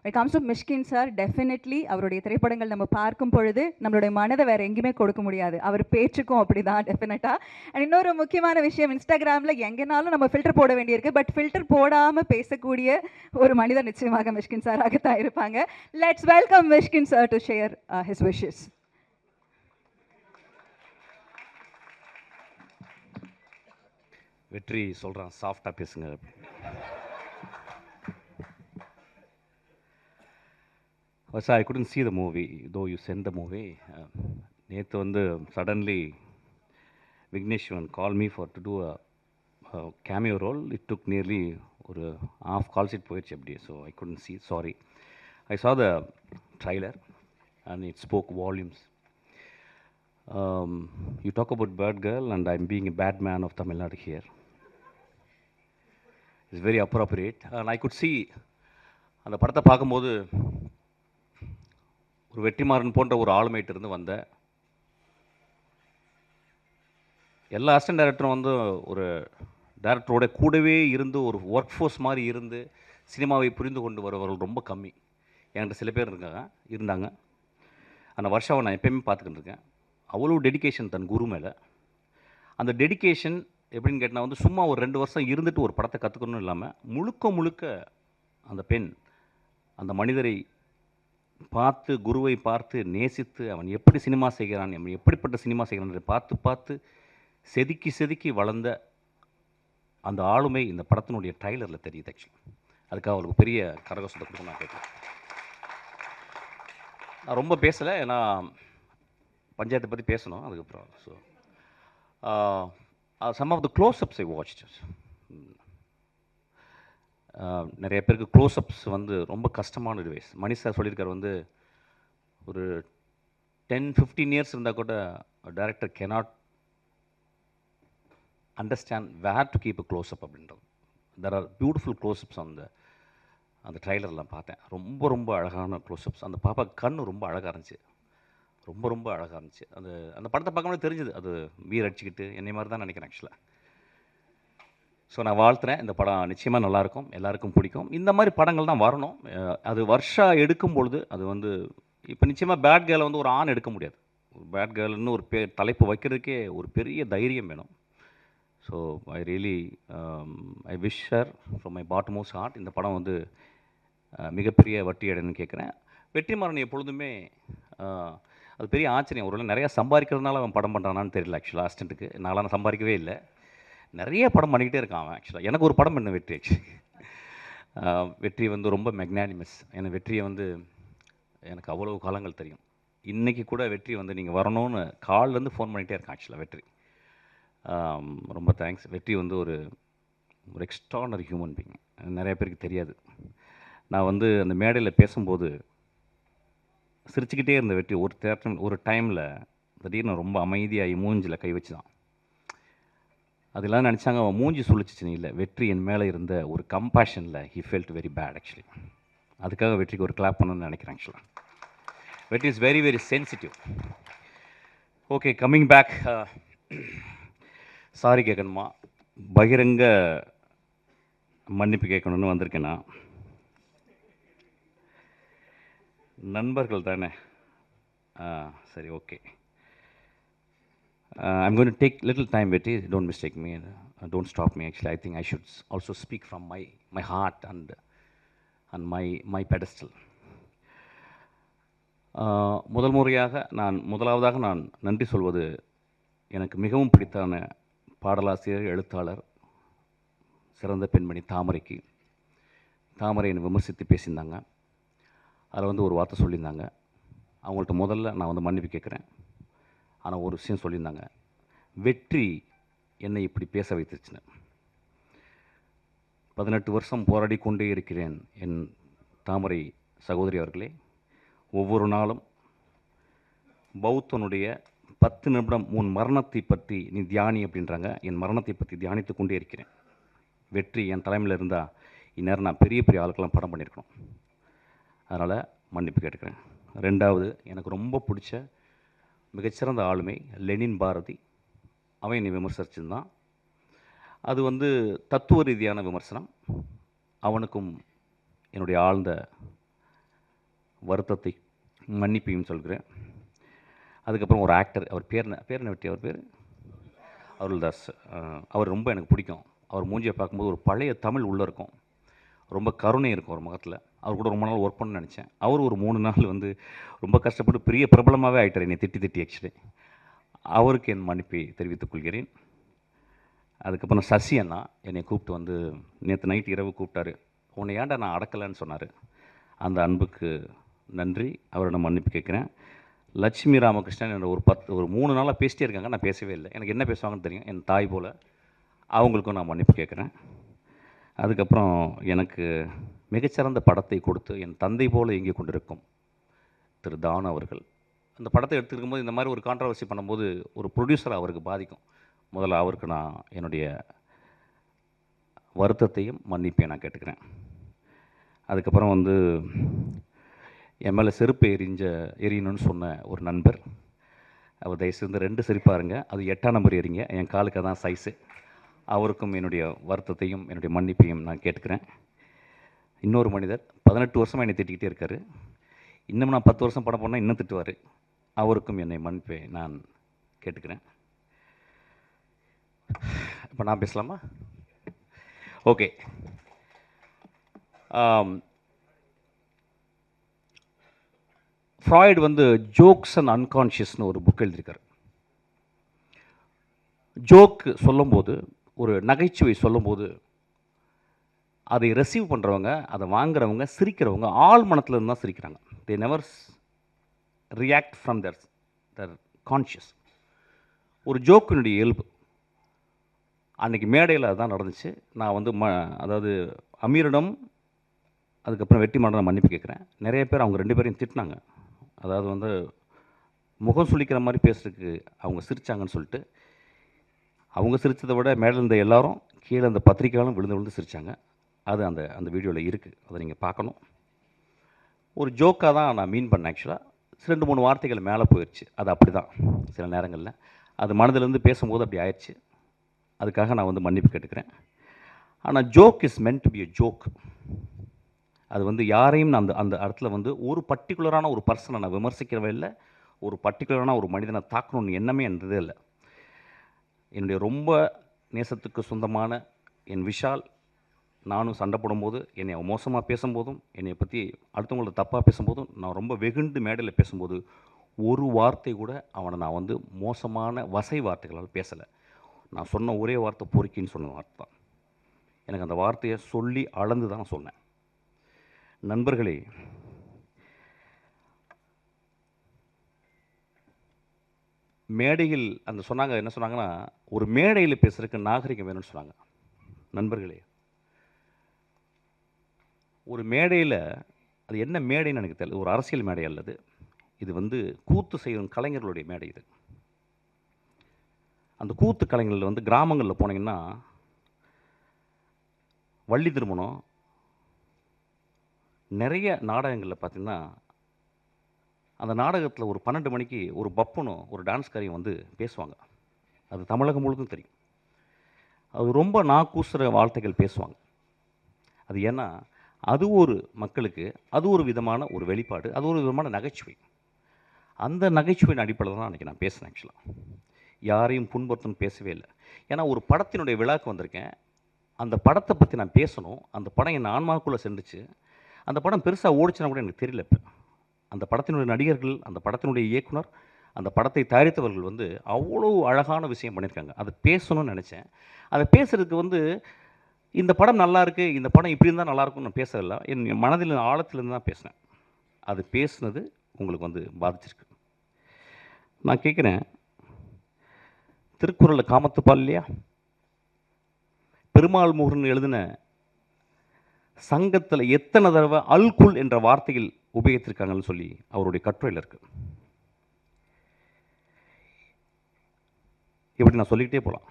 When it comes to Mishkin sir, definitely அவருடைய திரைப்படங்கள் நம்ம பார்க்கும் பொழுது நம்மளுடைய மனதை வேற எங்கேயுமே கொடுக்க முடியாது. அவர் பேச்சுக்கும் அப்படிதான் டெஃபினட்டா. அண்ட் இன்னொரு முக்கியமான விஷயம், இன்ஸ்டாகிராமில் எங்கேனாலும் நம்ம ஃபில்டர் போட வேண்டியிருக்கு. பட் ஃபில்டர் போடாமல் பேசக்கூடிய ஒரு மனிதர் நிச்சயமாக மிஷ்கின் சாராகத்தான் இருப்பாங்க. Let's welcome Mysskin sir to share his wishes. வெற்றி சொல்கிறான், சாஃப்டாக பேசுங்க. I couldn't see the movie, though you sent the movie. நேற்று வந்து suddenly Vigneshwan called me to do a cameo role. It took nearly ஒரு half call sheet போயிடுச்சு அப்படியே. So I couldn't see, sorry. I saw the trailer and it spoke volumes. You talk about Bad Girl and I'm being a bad man of Tamil Nadu here. It's very appropriate. And I could see அந்த படத்தை பார்க்கும்போது ஒரு வெற்றிமாறன் போன்ற ஒரு ஆளுமையிட்ட இருந்து வந்த எல்லா assistant டைரக்டரும் வந்து ஒரு டைரக்டரோட கூடவே இருந்து ஒரு ஒர்க் ஃபோர்ஸ் மாதிரி இருந்து சினிமாவை புரிந்து கொண்டு வருவர்கள் ரொம்ப கம்மி. என்கிட்ட சில பேர் இருந்தாங்க. அந்த வருஷாவை நான் எப்பயுமே பார்த்துக்கிட்டு இருக்கேன். அவ்வளோ டெடிக்கேஷன் தன் குரு மேலே. அந்த டெடிக்கேஷன் எப்படின்னு கேட்டால் வந்து சும்மா ஒரு 2 வருஷம் இருந்துட்டு ஒரு படத்தை கற்றுக்கணும் இல்லாமல் முழுக்க அந்த பெண் அந்த மனிதரை பார்த்து, குருவை பார்த்து நேசித்து அவன் எப்படி சினிமா செய்கிறான், அவன் எப்படிப்பட்ட சினிமா செய்கிறான் பார்த்து செதுக்கி வளர்ந்த அந்த ஆளுமை இந்த படத்தினுடைய ட்ரைலரில் தெரியுது. ஆக்சுவலி அதுக்காக அவளுக்கு பெரிய கரகோஷத்தை கொடுக்க நான் கேட்குறேன். நான் ரொம்ப பேசலை, ஏன்னா பஞ்சாயத்தை பற்றி பேசணும் அதுக்கப்புறம். So some of the closeups I watched. நிறைய பேருக்கு க்ளோஸ்அப்ஸ் வந்து ரொம்ப கஷ்டமான டிவைஸ். மணி சார் சொல்லியிருக்கார் வந்து ஒரு 10-15 இயர்ஸ் இருந்தால் கூட director cannot understand where to keep a closeup அப்படின்றது. தெர் ஆர் பியூட்டிஃபுல் க்ளோஸ்அப்ஸ் அந்த ட்ரைலர்லாம் பார்த்தேன். ரொம்ப அழகான க்ளோஸ்அப்ஸ். அந்த பாப்பா கண் ரொம்ப அழகாக இருந்துச்சு, ரொம்ப அழகாக இருந்துச்சு. அந்த படத்தை பார்க்கும்போது தெரிஞ்சுது அது வீர் அடிச்சுக்கிட்டு என்னை மாதிரி தான் நினைக்கிறேன் ஆக்சுவலாக. ஸோ நான் வாழ்த்துறேன். இந்த படம் நிச்சயமாக நல்லாயிருக்கும், எல்லாருக்கும் பிடிக்கும். இந்த மாதிரி படங்கள் தான் வரணும். அது வருஷா எடுக்கும் பொழுது அது வந்து இப்போ நிச்சயமாக பேட் கேர்ளை வந்து ஒரு ஆண் எடுக்க முடியாது. ஒரு பேட் கேர்ள்னு ஒரு தலைப்பு வைக்கிறதுக்கே ஒரு பெரிய தைரியம் வேணும். So I really I wish her from my bottommost heart. இந்த படம் வந்து மிகப்பெரிய வட்டி அடைன்னு கேட்குறேன். வெற்றிமாறன் எப்பொழுதுமே அது பெரிய ஆச்சரியம். ஒரு நிறையா சம்பாதிக்கிறதுனால அவன் படம் பண்ணுறானான்னு தெரியல. ஆக்சுவலாக அசிஸ்டண்ட்டுக்கு நான்லாம் சம்பாதிக்கவே இல்லை, நிறைய படம் பண்ணிக்கிட்டே இருக்கான் அவன். ஆக்சுவலாக எனக்கு ஒரு படம் பண்ண வெற்றி. ஆக்சுவலி வெற்றி வந்து ரொம்ப மெக்னானிமஸ். எனக்கு வெற்றியை வந்து எனக்கு அவ்வளோ காலங்கள் தெரியும். இன்றைக்கி கூட வெற்றி வந்து நீங்கள் வரணும்னு கால்லேருந்து ஃபோன் பண்ணிகிட்டே இருக்கான். ஆக்சுவலாக வெற்றி ரொம்ப தேங்க்ஸ். வெற்றி வந்து ஒரு எக்ஸ்ட்ரானரி ஹியூமன் பீயிங். நிறைய பேருக்கு தெரியாது. நான் வந்து அந்த மேடையில் பேசும்போது சிரிச்சுக்கிட்டே இருந்த வெற்றி ஒரு டைமில் திடீர்னு ரொம்ப அமைதியாகி மூஞ்சில் கை வச்சு தான். அதெல்லாம் நினச்சாங்க அவன் மூஞ்சி சொல்லிச்சின்னு இல்லை, வெற்றி என் மேலே இருந்த ஒரு கம்பேஷனில் he felt very bad. Actually அதுக்காக வெற்றிக்கு ஒரு கிளாப் பண்ணணும்னு நினைக்கிறேன். ஆக்சுவலாக Vetri is very sensitive. Okay, coming back. Sorry கேட்கணுமா, பகிரங்க மன்னிப்பு கேட்கணுன்னு வந்திருக்கேன்னா, நண்பர்கள் தானே. சரி, okay. I'm going to take little time, Betty. Don't mistake me. Don't stop me. Actually, I think I should also speak from my heart and my pedestal. முதலாவதாக நான் நன்றி சொல்வது எனக்கு மிகவும் பிடித்தான பாடலாசிரியர், எழுத்தாளர், சிறந்த பெண்மணி தாமரைக்கு. தாமரை என்னை விமர்சித்து பேசியிருந்தாங்க. அதில் வந்து ஒரு வார்த்தை சொல்லியிருந்தாங்க. அவங்கள்ட்ட முதல்ல நான் வந்து மன்னிப்பு கேட்குறேன். ஆனால் ஒரு விஷயம் சொல்லியிருந்தாங்க, வெற்றி என்னை இப்படி பேச வைத்துச்சுன்னு. 18 வருஷம் போராடி கொண்டே இருக்கிறேன் என் தாமரை சகோதரி அவர்களே. ஒவ்வொரு நாளும் பௌத்தனுடைய 10 நிமிடம் உன் மரணத்தை பற்றி நீ தியானி அப்படின்றாங்க. என் மரணத்தை பற்றி தியானித்து கொண்டே இருக்கிறேன். வெற்றி என் தலைமையில் இருந்தால் இந்நேரம் நான் பெரிய ஆளுக்கெல்லாம் படம் பண்ணியிருக்கணும். அதனால் மன்னிப்பு கேட்டுக்கிறேன். ரெண்டாவது, எனக்கு ரொம்ப பிடிச்ச மிகச்சிறந்த ஆளுமை லெனின் பாரதி. அவன் என்னை விமர்சிச்சிருந்தான். அது வந்து தத்துவ ரீதியான விமர்சனம். அவனுக்கும் என்னுடைய ஆழ்ந்த வருத்தத்தை மன்னிப்பையும் சொல்கிறேன். அதுக்கப்புறம் ஒரு ஆக்டர், அவர் பேர் என்ன வெட்டி அவர் பேர் அருள்தாஸ். அவர் ரொம்ப எனக்கு பிடிக்கும். அவர் மூஞ்சியை பார்க்கும்போது ஒரு பழைய தமிழ் உள்ளே இருக்கும், ரொம்ப கருணை இருக்கும் ஒரு முகத்தில். அவர் கூட ரொம்ப நாள் ஒர்க் பண்ணணும்னு நினச்சேன். அவர் ஒரு 3 நாள் வந்து ரொம்ப கஷ்டப்பட்டு பெரிய பிரபலமாகவே ஆகிட்டார், என்னை திட்டி ஆக்சுவலி. அவருக்கு என் மன்னிப்பை தெரிவித்துக் கொள்கிறேன். அதுக்கப்புறம் சசி அண்ணா என்னை கூப்பிட்டு வந்து நேற்று நைட் இரவு கூப்பிட்டாரு. உன்னை ஏன்டா நான் அடக்கலைன்னு சொன்னார். அந்த அன்புக்கு நன்றி, அவரிடம் மன்னிப்பு கேட்குறேன். லட்சுமி ராமகிருஷ்ணன் என்னோட ஒரு 3 நாளாக பேசிட்டே இருக்காங்க, நான் பேசவே இல்லை. எனக்கு என்ன பேசுவாங்கன்னு தெரியும், என் தாய் போல். அவங்களுக்கும் நான் மன்னிப்பு கேட்குறேன். அதுக்கப்புறம் எனக்கு மிகச்சிறந்த படத்தை கொடுத்து என் தந்தை போல் இயங்கி கொண்டிருக்கும் திரு தான் அவர்கள். அந்த படத்தை எடுத்துருக்கும் போது இந்த மாதிரி ஒரு கான்ட்ரவர்சி பண்ணும்போது ஒரு ப்ரொடியூசர் அவருக்கு பாதிக்கும். முதல்ல அவருக்கு நான் என்னுடைய வருத்தத்தையும் மன்னிப்பையும் நான் கேட்டுக்கிறேன். அதுக்கப்புறம் வந்து என் மேலே செருப்பு எரியணும்னு சொன்ன ஒரு நண்பர், அவர் தயவுசெய்து 2 செருப்பாருங்க, அது 8ஆம் நம்பர் எறிங்க, என் காலுக்கு அதான் சைஸு. அவருக்கும் என்னுடைய வருத்தத்தையும் என்னுடைய மன்னிப்பையும் நான் கேட்டுக்கிறேன். இன்னொரு மனிதர் 18 வருஷமாக என்னை திட்டிக்கிட்டே இருக்கார். இன்னும் நான் 10 வருஷம் படம் பண்ணால் இன்னும் திட்டுவார். அவருக்கும் என்னை மன்னிப்பை நான் கேட்டுக்கிறேன். இப்போ நான் பேசலாமா? ஓகே. ஃப்ராய்டு வந்து ஜோக்ஸ் அண்ட் அன்கான்ஷியஸ்னு ஒரு புக் எழுதியிருக்கார். ஜோக் சொல்லும்போது, ஒரு நகைச்சுவை சொல்லும்போது, அதை ரிசீவ் பண்ணுறவங்க, அதை வாங்குறவங்க, சிரிக்கிறவங்க ஆள் மனத்துலேருந்து தான் சிரிக்கிறாங்க. They never react from their conscious. ஒரு ஜோக்கினுடைய இயல்பு. அன்றைக்கி மேடையில் அதுதான் நடந்துச்சு. நான் வந்து அதாவது அமீரிடம் அதுக்கப்புறம் வெற்றிமாறன் மன்னிப்பு கேட்குறேன். நிறைய பேர் அவங்க 2 பேரையும் திட்டினாங்க. அதாவது வந்து முகம் சுளிக்கிற மாதிரி பேசுறதுக்கு அவங்க சிரித்தாங்கன்னு சொல்லிட்டு, அவங்க சிரித்ததை விட மேலே இருந்த எல்லாரும் கீழே அந்த பத்திரிக்கையாலும் விழுந்து சிரித்தாங்க. அது அந்த வீடியோவில் இருக்குது, அதை நீங்கள் பார்க்கணும். ஒரு ஜோக்காக தான் நான் மீன் பண்ணேன் ஆக்சுவலாக. 2-3 வார்த்தைகள் மேலே போயிடுச்சு. அது அப்படி தான் சில நேரங்களில் அது மனதிலேருந்து பேசும்போது அப்படி ஆயிடுச்சு. அதுக்காக நான் வந்து மன்னிப்பு கேட்டுக்கிறேன். ஆனால் joke is meant to be a joke. அது வந்து யாரையும் நான் அந்த இடத்துல வந்து ஒரு பர்டிகுலரான ஒரு பர்சனை நான் விமர்சிக்கிறவே இல்லை, ஒரு பர்டிகுலரான ஒரு மனிதனை தாக்கணும்னு எண்ணமே என்றதே இல்லை. என்னுடைய ரொம்ப நேசத்துக்கு சொந்தமான என் விஷால், நானும் சண்டை போடும்போது, என்னை மோசமாக பேசும்போதும், என்னை பற்றி அடுத்தவங்கள தப்பாக பேசும்போதும், நான் ரொம்ப வெகுண்டு மேடையில் பேசும்போது ஒரு வார்த்தை கூட அவனை நான் வந்து மோசமான வசை வார்த்தைகளால் பேசலை. நான் சொன்ன ஒரே வார்த்தை பொறுக்கின்னு சொன்ன வார்த்தை தான். எனக்கு அந்த வார்த்தையை சொல்லி அளந்து தான் சொன்னேன். நண்பர்களே, மேடையில் அந்த சொன்னாங்க, என்ன சொன்னாங்கன்னா, ஒரு மேடையில் பேசுறதுக்கு நாகரிகம் வேணும்னு சொன்னாங்க. நண்பர்களே, ஒரு மேடையில், அது என்ன மேடைன்னு எனக்கு தெரியல, ஒரு அரசியல் மேடை அல்லது, இது வந்து கூத்து செய்யும் கலைஞர்களுடைய மேடை. இது அந்த கூத்து கலைஞர்கள் வந்து கிராமங்களில் போனீங்கன்னா, வள்ளி திருமணம் நிறைய நாடகங்களில் பார்த்திங்கன்னா, அந்த நாடகத்தில் ஒரு 12 மணிக்கு ஒரு பப்பனும் ஒரு டான்ஸ்காரியும் வந்து பேசுவாங்க. அது தமிழகம் முழுதும் தெரியும். அது ரொம்ப நாக்கூசுற வார்த்தைகள் பேசுவாங்க. அது ஏன்னா, அது ஒரு மக்களுக்கு அது ஒரு விதமான ஒரு வெளிப்பாடு, அது ஒரு விதமான நகைச்சுவை. அந்த நகைச்சுவையின் அடிப்படையில் தான் அன்றைக்கி நான் பேசினேன் ஆக்சுவலாக. யாரையும் புண்படுத்தணும்னு பேசவே இல்லை. ஏன்னா ஒரு படத்தினுடைய விழாக்கு வந்திருக்கேன், அந்த படத்தை பற்றி நான் பேசணும். அந்த படம் என் ஆன்மாவுக்குள்ளே சென்றுச்சு. அந்த படம் பெருசாக ஓடிச்சுன்னா கூட எனக்கு தெரியல. இப்போ அந்த படத்தினுடைய நடிகர்கள், அந்த படத்தினுடைய இயக்குனர், அந்த படத்தை தயாரித்தவர்கள் வந்து அவ்வளோ அழகான விஷயம் பண்ணியிருக்காங்க. அதை பேசணும்னு நினச்சேன். அதை பேசுகிறதுக்கு வந்து இந்த படம் நல்லாயிருக்கு, இந்த படம் இப்படி இருந்தால் நல்லாயிருக்கும்னு நான் பேசலை. என் மனதில் ஆழத்துலேருந்து தான் பேசினேன். அது பேசுனது உங்களுக்கு வந்து பாதிச்சிருக்கு. நான் கேட்குறேன், திருக்குறளில் காமத்துப்பால் இல்லையா, பெருமாள் முருகன் எழுதின சங்கத்தில் எத்தனை தடவை அல்குல் என்ற வார்த்தையில் உபயோகித்திருக்காங்கன்னு சொல்லி அவருடைய கட்டுரையில் இருக்கு. இப்படி நான் சொல்லிக்கிட்டே போகலாம்.